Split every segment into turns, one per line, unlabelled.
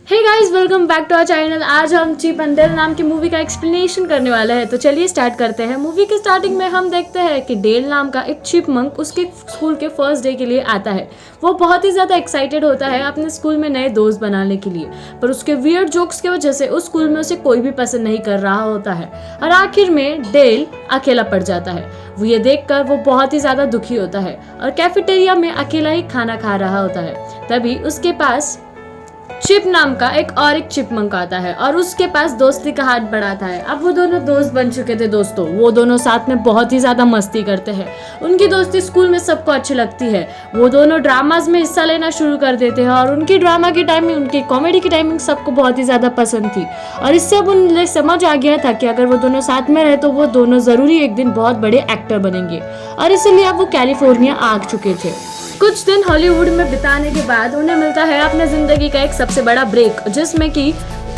Hey guys, welcome back to our channel. आज हम chip and del नाम की मूवी का एक्सप्लेनेशन करने वाले हैं। तो चलिए स्टार्ट करते हैं। मूवी के स्टार्टिंग में हम देखते हैं कि डेल नाम का एक चिपमंक उसके स्कूल के फर्स्ट डे के लिए आता है। वो बहुत ही ज़्यादा एक्साइटेड होता है अपने स्कूल में नए दोस्त बनाने के लिए, पर उसके वियर्ड जोक्स की वजह से उस स्कूल में उसे कोई भी पसंद नहीं कर रहा होता है और आखिर में डेल अकेला पड़ जाता है। वो ये देखकर वो बहुत ही ज़्यादा दुखी होता है और कैफेटेरिया में अकेला ही खाना खा रहा होता है। तभी उसके पास चिप नाम का एक चिपमंक आता है और उसके पास दोस्ती का हाथ बढ़ाता है। अब वो दोनों दोस्त बन चुके थे दोस्तों। वो दोनों साथ में बहुत ही ज्यादा मस्ती करते हैं। उनकी दोस्ती स्कूल में सबको अच्छी लगती है। वो दोनों ड्रामाज में हिस्सा लेना शुरू कर देते हैं और उनकी ड्रामा की टाइमिंग, उनकी कॉमेडी की टाइमिंग सबको बहुत ही ज्यादा पसंद थी। और इससे अब उन्हें समझ आ गया था कि अगर वो दोनों साथ में रहे तो वो दोनों जरूरी एक दिन बहुत बड़े एक्टर बनेंगे और इसीलिए अब वो कैलिफोर्निया आ चुके थे। कुछ दिन हॉलीवुड में बिताने के बाद उन्हें मिलता है अपने जिंदगी का एक सबसे बड़ा ब्रेक, जिसमें कि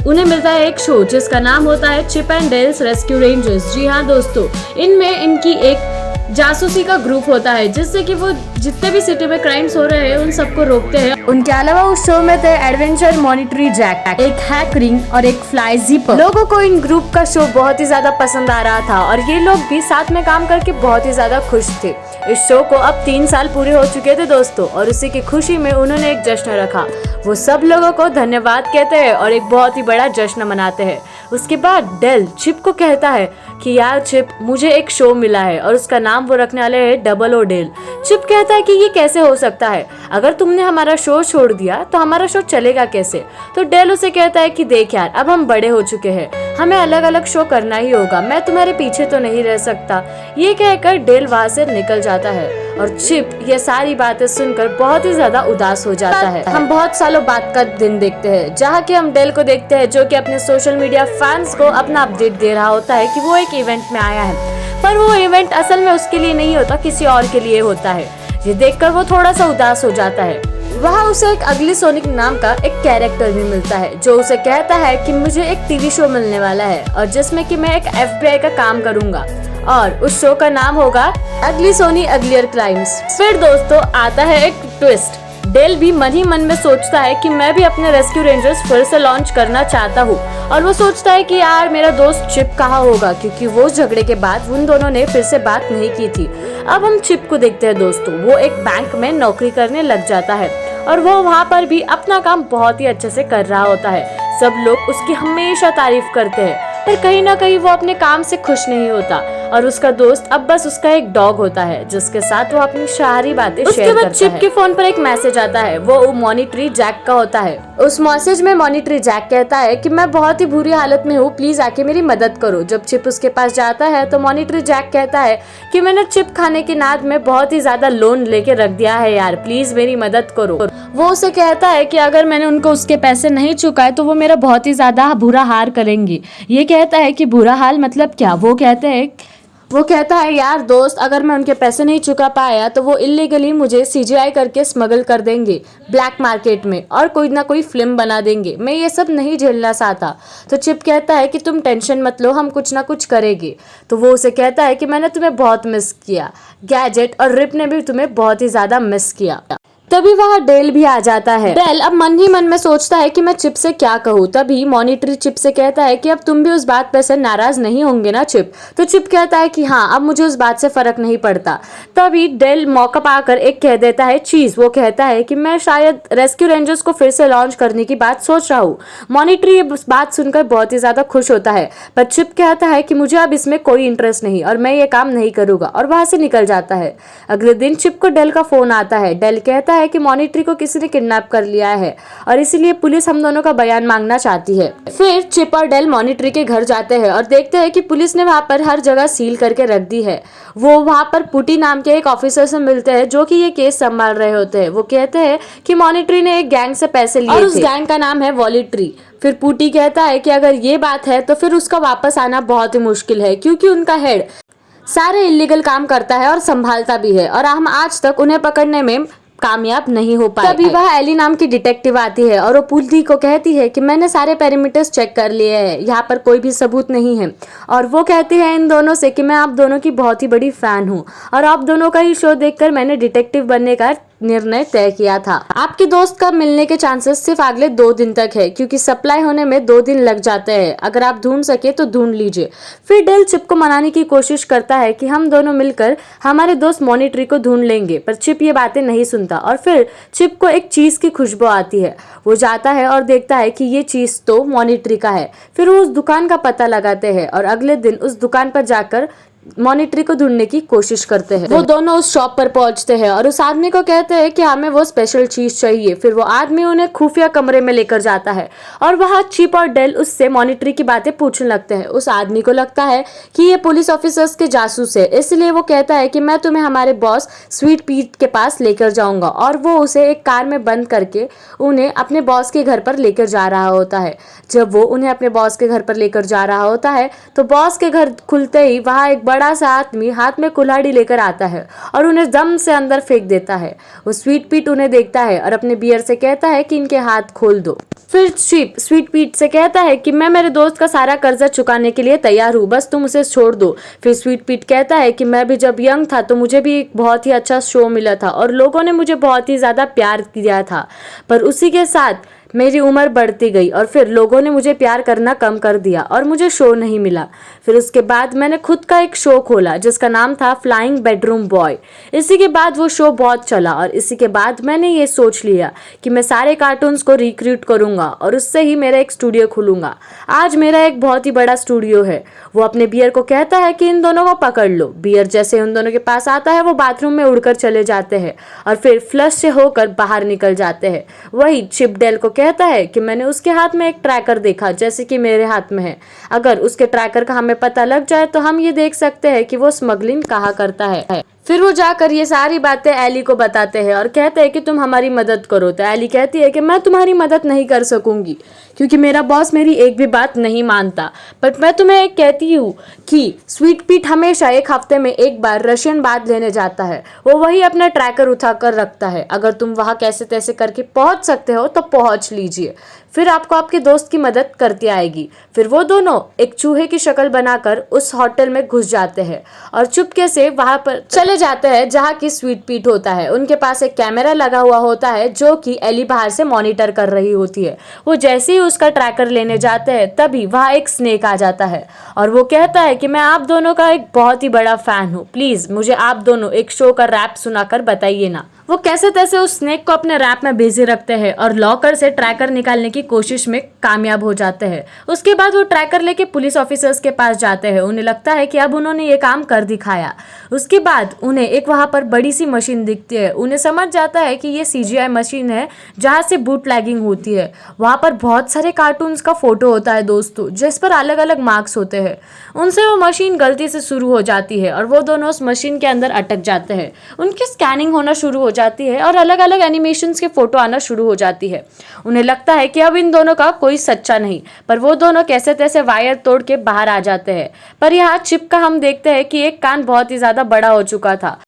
उन्हें मिलता है एक शो जिसका नाम होता है Chip and Dale's Rescue Rangers. जी हाँ दोस्तों, इनमें इनकी एक जासूसी का ग्रुप होता है जिससे कि वो जितने भी सिटी में क्राइम्स हो रहे हैं उन सबको रोकते हैं। उनके अलावा उस शो में थे एडवेंचर मॉनिटरी जैक, एक हैक रिंग और एक फ्लाई जिपर। लोगों को इन ग्रुप का शो बहुत ही ज्यादा पसंद आ रहा था और ये लोग भी साथ में काम करके बहुत ही ज्यादा खुश थे। इस शो को अब 3 साल पूरे हो चुके थे दोस्तों और उसी की खुशी में उन्होंने एक जश्न रखा। वो सब लोगों को धन्यवाद कहते हैं और एक बहुत ही बड़ा जश्न मनाते हैं। उसके बाद डेल चिप को कहता है कि यार चिप, मुझे एक शो मिला है और उसका नाम वो रखने वाले हैं डबल ओ डेल। चिप कहता है कि ये कैसे हो सकता है, अगर तुमने हमारा शो छोड़ दिया तो हमारा शो चलेगा कैसे। तो डेल उसे कहता है कि देख यार, अब हम बड़े हो चुके हैं, हमें अलग अलग शो करना ही होगा, मैं तुम्हारे पीछे तो नहीं रह सकता। ये कहकर डेल वहां से निकल जाता है और चिप ये सारी बातें सुनकर बहुत ही ज्यादा उदास हो जाता है। हम बहुत सालों बाद का दिन देखते हैं जहाँ की हम डेल को देखते हैं जो कि अपने सोशल मीडिया फैंस को अपना अपडेट दे रहा होता है कि वो एक इवेंट में आया है, पर वो इवेंट असल में उसके लिए नहीं होता, किसी और के लिए होता है। ये देखकर वो थोड़ा सा उदास हो जाता है। वहाँ उसे एक अगली सोनिक नाम का एक कैरेक्टर भी मिलता है जो उसे कहता है कि मुझे एक टीवी शो मिलने वाला है और जिसमें कि मैं एक FBI का काम करूंगा और उस शो का नाम होगा अगली सोनी अगलियर क्राइम्स। फिर दोस्तों आता है एक ट्विस्ट। डेल भी मन ही मन में सोचता है कि मैं भी अपने रेस्क्यू रेंजर्स फिर से लॉन्च करना चाहता हूँ और वो सोचता है कि यार मेरा दोस्त चिप कहाँ होगा, क्योंकि वो झगड़े के बाद उन दोनों ने फिर से बात नहीं की थी। अब हम चिप को देखते हैं दोस्तों। वो एक बैंक में नौकरी करने लग जाता है और वो वहाँ पर भी अपना काम बहुत ही अच्छे से कर रहा होता है। सब लोग उसकी हमेशा तारीफ करते हैं, पर कहीं ना कहीं वो अपने काम से खुश नहीं होता और उसका दोस्त अब बस उसका एक डॉग होता है जिसके साथ वो अपनी सारी बातें शेयर करता है। उसके बाद चिप के फोन पर एक मैसेज आता है, वो मॉनिटरी जैक का होता है। उस मैसेज में मॉनिटरी जैक कहता है कि मैं बहुत ही बुरी हालत में हूँ, प्लीज आके मेरी मदद करो। जब चिप उसके पास जाता है तो मॉनिटरी जैक कहता है कि मैंने चिप खाने के नाद में बहुत ही ज्यादा लोन लेके रख दिया है यार, प्लीज मेरी मदद करो। वो उसे कहता है कि अगर मैंने उनको उसके पैसे नहीं चुकाए तो वो मेरा बहुत ही ज्यादा बुरा हाल करेंगी। ये कहता है कि बुरा हाल मतलब क्या। वो कहता है यार दोस्त, अगर मैं उनके पैसे नहीं चुका पाया तो वो इलीगली मुझे CGI करके स्मगल कर देंगे ब्लैक मार्केट में और कोई ना कोई फिल्म बना देंगे। मैं ये सब नहीं झेलना चाहता। तो चिप कहता है कि तुम टेंशन मत लो, हम कुछ ना कुछ करेंगे। तो वो उसे कहता है कि मैंने तुम्हें बहुत मिस किया, गैजेट और रिप ने भी तुम्हें बहुत ही ज्यादा मिस किया। तभी वहाँ डेल भी आ जाता है। डेल अब मन ही मन में सोचता है कि मैं चिप से क्या कहूँ। तभी मॉनिटरी चिप से कहता है कि अब तुम भी उस बात पर से नाराज नहीं होंगे ना चिप। तो चिप कहता है कि हाँ, अब मुझे उस बात से फर्क नहीं पड़ता। तभी डेल मौका पाकर एक कह देता है चीज। वो कहता है कि मैं शायद रेस्क्यू रेंजर्स को फिर से लॉन्च करने की बात सोच रहा हूँ। मॉनिटरी ये बात सुनकर बहुत ही ज्यादा खुश होता है, पर चिप कहता है कि मुझे अब इसमें कोई इंटरेस्ट नहीं और मैं ये काम नहीं करूंगा और वहां से निकल जाता है। अगले दिन चिप को डेल का फोन आता है। डेल कहता है कि मॉनिटरी को किसी ने किडनैप कर लिया है और इसीलिए पुलिस हम दोनों का बयान मांगना चाहती है। फिर चिप और डेल मॉनिटरी के घर जाते हैं और देखते हैं कि पुलिस ने वहां पर हर जगह सील करके रख दी है। वो वहां पर पुटी नाम के एक ऑफिसर से मिलते हैं जो कि ये केस संभाल रहे होते हैं। वो कहते हैं कि मॉनिटरी ने एक गैंग से पैसे लिए और उस गैंग का नाम है वॉलिट्री। फिर पुटी कहता है कि अगर ये बात है तो फिर उसका वापस आना बहुत ही मुश्किल है, क्योंकि उनका हेड सारे इलीगल काम करता है और संभालता भी है और हम आज तक उन्हें पकड़ने में कामयाब नहीं हो पाए। तभी वह एली नाम की डिटेक्टिव आती है और वो पुलिस को कहती है कि मैंने सारे पैरामीटर्स चेक कर लिए हैं, यहाँ पर कोई भी सबूत नहीं है। और वो कहती है इन दोनों से कि मैं आप दोनों की बहुत ही बड़ी फैन हूँ और आप दोनों का ही शो देखकर मैंने डिटेक्टिव बनने का निर्णय तय किया था। आपके दोस्त का मिलने के चांसेस सिर्फ अगले 2 दिन तक है, क्योंकि सप्लाई होने में 2 दिन लग जाते हैं। अगर आप ढूंढ सके तो ढूंढ लीजिए। फिर डेल चिप को मनाने की कोशिश करता है कि हम दोनों मिलकर हमारे दोस्त मॉनिटरी को ढूंढ लेंगे, पर चिप ये बातें नहीं सुनता और फिर चिप को एक चीज की खुशबू आती है। वो जाता है और देखता है कि ये चीज तो मॉनिटरी का है। फिर वो उस दुकान का पता लगाते हैं और अगले दिन उस दुकान पर जाकर मॉनिटरी को ढूंढने की कोशिश करते हैं। वो दोनों उस शॉप पर पहुंचते हैं और उस आदमी को कहते हैं कि हमें वो स्पेशल चीज चाहिए। फिर वो आदमी उन्हें खुफिया कमरे में लेकर जाता है और वहाँ चिप और डेल उससे मॉनिटरी की बातें पूछने लगते हैं। उस आदमी को लगता है कि ये पुलिस ऑफिसर्स के जासूस है, इसलिए वो कहता है कि मैं तुम्हें हमारे बॉस स्वीट पीट के पास लेकर जाऊंगा, और वो उसे एक कार में बंद करके उन्हें अपने बॉस के घर पर लेकर जा रहा होता है। जब वो उन्हें अपने बॉस के घर पर लेकर जा रहा होता है तो बॉस के घर खुलते ही वहाँ एक बड़ा सा आदमी हाथ में कुल्हाड़ी लेकर आता है और उन्हें दम से अंदर फेंक देता है। वो स्वीट पीट उन्हें देखता है और अपने बियर से कहता है कि इनके हाथ खोल दो। फिर चिप स्वीट पीट से कहता है कि मैं मेरे दोस्त का सारा कर्जा चुकाने के लिए तैयार हूँ, बस तुम उसे छोड़ दो। फिर स्वीट पीट कहता है कि मैं भी जब यंग था तो मुझे भी एक बहुत ही अच्छा शो मिला था और लोगों ने मुझे बहुत ही ज्यादा प्यार किया था, पर उसी के साथ मेरी उम्र बढ़ती गई और फिर लोगों ने मुझे प्यार करना कम कर दिया और मुझे शो नहीं मिला। फिर उसके बाद मैंने खुद का एक शो खोला जिसका नाम था फ्लाइंग बेडरूम बॉय। इसी के बाद वो शो बहुत चला और इसी के बाद मैंने ये सोच लिया कि मैं सारे कार्टून्स को रिक्रूट करूंगा और उससे ही मेरा एक स्टूडियो खोलूंगा। आज मेरा एक बहुत ही बड़ा स्टूडियो है। वो अपने बियर को कहता है कि इन दोनों को पकड़ लो। बियर जैसे उन दोनों के पास आता है वो बाथरूम में उड़कर चले जाते हैं और फिर फ्लश से होकर बाहर निकल जाते हैं। वही चिप डेल को कहता है कि मैंने उसके हाथ में एक ट्रैकर देखा जैसे कि मेरे हाथ में है। अगर उसके ट्रैकर का हमें पता लग जाए तो हम ये देख सकते हैं कि वो स्मगलिंग कहाँ करता है। फिर वो जाकर ये सारी बातें एली को बताते हैं और कहते हैं कि तुम हमारी मदद करो। तो एली कहती है कि मैं तुम्हारी मदद नहीं कर सकूंगी क्योंकि मेरा बॉस मेरी एक भी बात नहीं मानता, बट मैं तुम्हें एक कहती हूँ कि स्वीट पीट हमेशा एक हफ्ते में एक बार रशियन बात लेने जाता है। वो वही अपना ट्रैकर उठाकर रखता है। अगर तुम वहाँ कैसे तैसे करके पहुँच सकते हो तो पहुँच लीजिए, फिर आपको आपके दोस्त की मदद करती आएगी। फिर वो दोनों एक चूहे की शक्ल बनाकर उस होटल में घुस जाते हैं और चुपके से वहां पर चले जाते हैं जहाँ की स्वीट पीट होता है। उनके पास एक कैमरा लगा हुआ होता है जो कि एली बाहर से मॉनिटर कर रही होती है। वो जैसे ही उसका ट्रैकर लेने जाते हैं तभी वहाँ एक स्नेक आ जाता है और वो कहता है कि मैं आप दोनों का एक बहुत ही बड़ा फैन हूँ, प्लीज मुझे आप दोनों एक शो का रैप सुनाकर बताइए ना। वो कैसे तैसे उस स्नेक को अपने रैप में बिजी रखते हैं और लॉकर से ट्रैकर निकालने की कोशिश में कामयाब हो जाते हैं। उसके बाद वो ट्रैकर लेके पुलिस ऑफिसर्स के पास जाते हैं। उन्हें लगता है कि अब उन्होंने ये काम कर दिखाया। उसके बाद उन्हें एक वहां पर बड़ी सी मशीन दिखती है। उन्हें समझ जाता है कि ये CGI मशीन है जहाँ से बूट लैगिंग होती है। वहां पर बहुत सारे कार्टून्स का फोटो होता है दोस्तों, जिस पर अलग अलग मार्क्स होते हैं। उनसे वो मशीन गलती से शुरू हो जाती है और वो दोनों उस मशीन के अंदर अटक जाते हैं। उनकी स्कैनिंग होना शुरू हो जाती है और अलग अलग एनिमेशंस के फोटो आना शुरू हो जाती है। उन्हें लगता है कि अब इन दोनों का कोई सच्चा नहीं, पर वो दोनों कैसे तैसे वायर तोड़ के बाहर आ जाते हैं। पर यहाँ चिप का हम देखते हैं कि एक कान बहुत ही ज्यादा बड़ा हो चुका था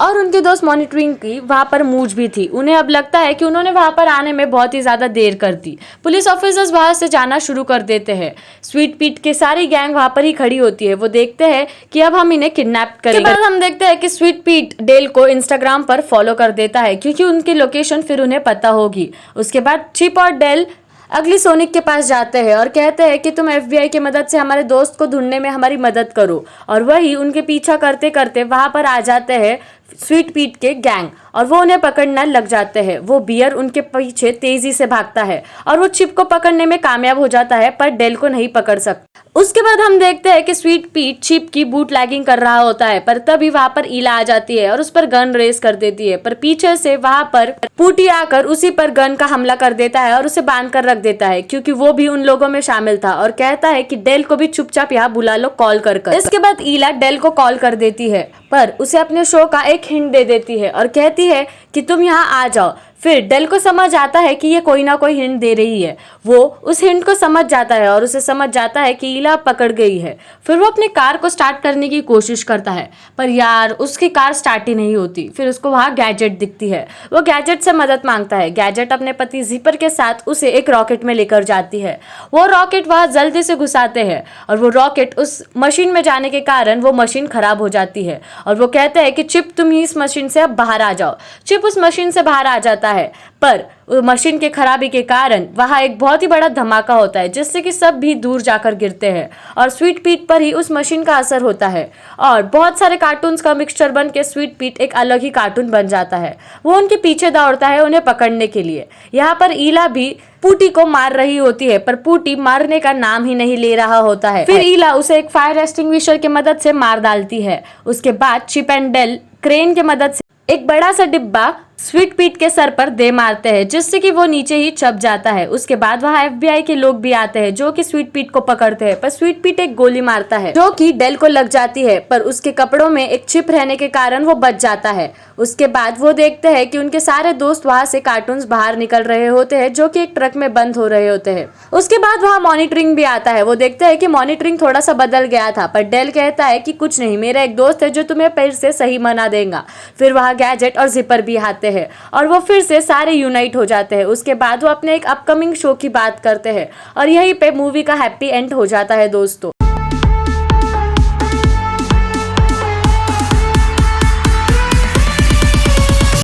और उनके दोस्त मॉनिटरिंग की वहां पर मूंछ भी थी। उन्हें अब लगता है कि उन्होंने वहां पर आने में बहुत ही ज्यादा देर कर दी। पुलिस ऑफिसर्स वहां से जाना शुरू कर देते हैं। स्वीट पीट की सारी गैंग वहां पर ही खड़ी होती है। वो देखते हैं कि अब हम इन्हें किडनैप करेंगे। उसके बाद हम देखते हैं कि स्वीट पीट डेल को इंस्टाग्राम पर फॉलो कर देता है क्योंकि उनकी लोकेशन फिर उन्हें पता होगी। उसके बाद चिप और डेल अगली सोनिक के पास जाते हैं और कहते हैं कि तुम FBI की मदद से हमारे दोस्त को ढूंढने में हमारी मदद करो, और वही उनके पीछा करते करते वहां पर आ जाते हैं स्वीट पीट के गैंग और वो उन्हें पकड़ना लग जाते हैं। वो बियर उनके पीछे तेजी से भागता है और वो चिप को पकड़ने में कामयाब हो जाता है, पर डेल को नहीं पकड़ सकता। उसके बाद हम देखते हैं कि स्वीट पीट चिप की बूट लैगिंग कर रहा होता है, पर तभी वहां पर ईला आ जाती है और उस पर गन रेस कर देती है। पर पीछे से वहां पर पूटी आकर उसी पर गन का हमला कर देता है और उसे बांध कर रख देता है क्योंकि वो भी उन लोगों में शामिल था, और कहता है कि डेल को भी चुपचाप यहाँ बुला लो कॉल कर। इसके बाद ईला डेल को कॉल कर देती है पर उसे अपने शो का एक हिंट दे देती है और कहती है कि तुम यहाँ आ जाओ। फिर डेल को समझ आता है कि ये कोई ना कोई हिंट दे रही है। वो उस हिंट को समझ जाता है और उसे समझ जाता है कि ईला पकड़ गई है। फिर वो अपनी कार को स्टार्ट करने की कोशिश करता है, पर यार उसकी कार स्टार्ट ही नहीं होती। फिर उसको वहाँ गैजेट दिखती है। वो गैजेट से मदद मांगता है। गैजेट अपने पति जिपर के साथ उसे एक रॉकेट में लेकर जाती है। वो रॉकेट वहाँ जल्दी से घुसाते हैं और वो रॉकेट उस मशीन में जाने के कारण वो मशीन खराब हो जाती है और वो कहते हैं कि चिप तुम ही इस मशीन से अब बाहर आ जाओ। चिप उस मशीन से बाहर आ जाता है, पर मशीन के खराबी के कारण वहाँ एक बहुत ही बड़ा धमाका होता है जिससे कि सब भी दूर जाकर गिरते हैं और स्वीट पीट पर ही उस मशीन का असर होता है और बहुत सारे कार्टून्स का मिक्सचर बन के स्वीट पीट एक अलग ही कार्टून बन जाता है। वो उनके पीछे दौड़ता है उन्हें पकड़ने के लिए। यहाँ पर ईला भी पूटी को मार रही होती है, पर पूटी मारने का नाम ही नहीं ले रहा होता है। फिर ईला उसे एक फायर एक्सटिंग्विशर की मदद से मार डालती है। उसके बाद चिप एंड डेल क्रेन की मदद से एक बड़ा सा डिब्बा स्वीट पीट के सर पर दे मारते हैं जिससे कि वो नीचे ही चप जाता है। उसके बाद वहाँ FBI के लोग भी आते हैं जो कि स्वीट पीट को पकड़ते हैं, पर स्वीट पीट एक गोली मारता है जो कि डेल को लग जाती है, पर उसके कपड़ों में एक चिप रहने के कारण वो बच जाता है। उसके बाद वो देखते हैं कि उनके सारे दोस्त वहाँ से कार्टून्स बाहर निकल रहे होते हैं जो कि एक ट्रक में बंद हो रहे होते हैं। उसके बाद वहाँ मॉनिटरिंग भी आता है। वो देखते हैं कि मॉनिटरिंग थोड़ा सा बदल गया था, पर डेल कहता है कि कुछ नहीं, मेरा एक दोस्त है जो तुम्हें फिर से सही बना देगा। फिर वहाँ गैजेट और जिपर भी आते हैं और वो फिर से सारे यूनाइट हो जाते हैं। उसके बाद वो अपने एक अपकमिंग शो की बात करते हैं और यहीं पे मूवी का हैप्पी एंड हो जाता है दोस्तों।